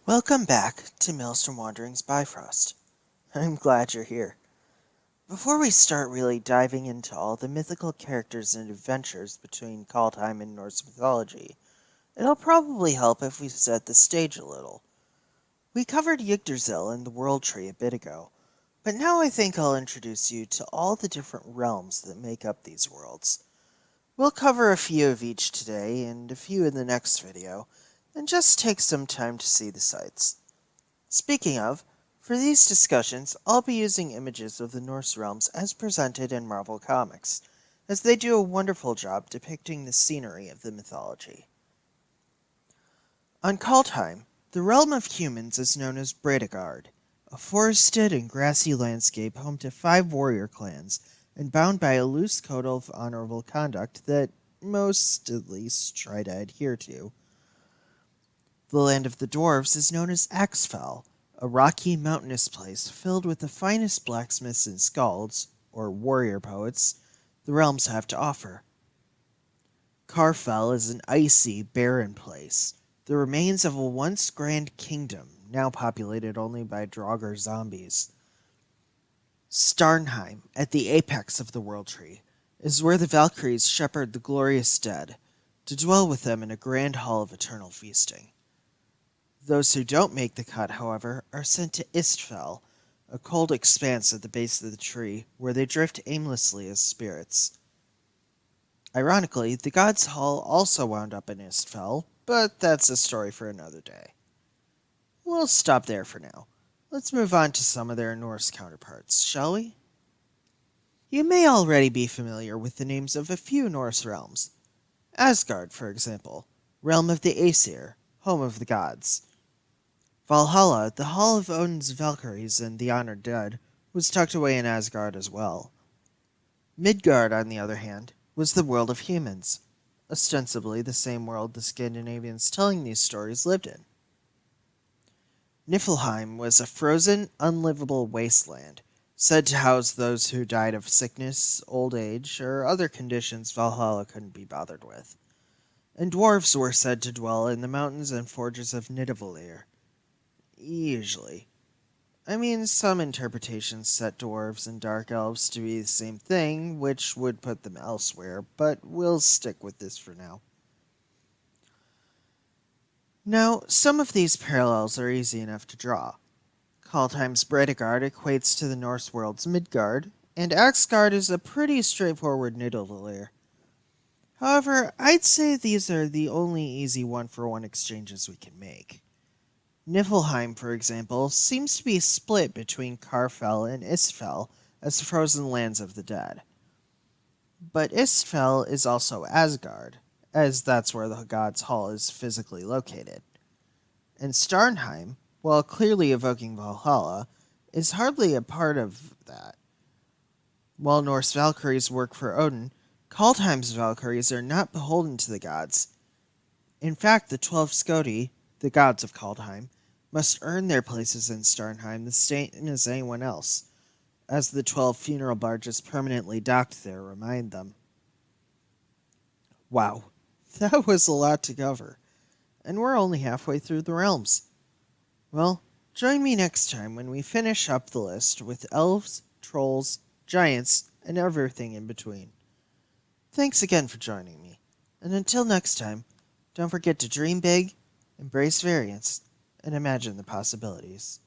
Welcome back to Maelstrom Wanderings Bifrost. I'm glad you're here. Before we start really diving into all the mythical characters and adventures between Kaldheim and Norse mythology, it'll probably help if we set the stage a little. We covered Yggdrasil and the World Tree a bit ago, but now I think I'll introduce you to all the different realms that make up these worlds. We'll cover a few of each today and a few in the next video, and just take some time to see the sights. Speaking of, for these discussions, I'll be using images of the Norse realms as presented in Marvel Comics, as they do a wonderful job depicting the scenery of the mythology. On Kaldheim, the realm of humans is known as Bredagard, a forested and grassy landscape home to 5 warrior clans, and bound by a loose code of honorable conduct that most, at least, try to adhere to. The land of the dwarves is known as Axfell, a rocky, mountainous place filled with the finest blacksmiths and skalds, or warrior poets, the realms have to offer. Karfell is an icy, barren place, the remains of a once grand kingdom, now populated only by Draugr zombies. Starnheim, at the apex of the World Tree, is where the Valkyries shepherd the glorious dead, to dwell with them in a grand hall of eternal feasting. Those who don't make the cut, however, are sent to Istfell, a cold expanse at the base of the tree, where they drift aimlessly as spirits. Ironically, the God's Hall also wound up in Istfell, but that's a story for another day. We'll stop there for now. Let's move on to some of their Norse counterparts, shall we? You may already be familiar with the names of a few Norse realms. Asgard, for example, realm of the Aesir, home of the gods. Valhalla, the hall of Odin's Valkyries and the honored dead, was tucked away in Asgard as well. Midgard, on the other hand, was the world of humans, ostensibly the same world the Scandinavians telling these stories lived in. Niflheim was a frozen, unlivable wasteland, said to house those who died of sickness, old age, or other conditions Valhalla couldn't be bothered with. And dwarves were said to dwell in the mountains and forges of Nidavellir. Usually. I mean, some interpretations set dwarves and dark elves to be the same thing, which would put them elsewhere, but we'll stick with this for now. Now, some of these parallels are easy enough to draw. Kaldheim's Bredagard equates to the Norse world's Midgard, and Axgard is a pretty straightforward Nidavellir. However, I'd say these are the only easy one-for-one exchanges we can make. Niflheim, for example, seems to be split between Karfell and Istfell as the frozen lands of the dead. But Istfell is also Asgard, as that's where the God's Hall is physically located. And Starnheim, while clearly evoking Valhalla, is hardly a part of that. While Norse Valkyries work for Odin, Kaldheim's Valkyries are not beholden to the gods. In fact, the 12 Skodi, the gods of Kaldheim, must earn their places in Starnheim the same as anyone else, as the 12 funeral barges permanently docked there remind them. Wow, that was a lot to cover, and we're only halfway through the realms. Well, join me next time when we finish up the list with elves, trolls, giants, and everything in between. Thanks again for joining me, and until next time, don't forget to dream big, embrace variance, and imagine the possibilities.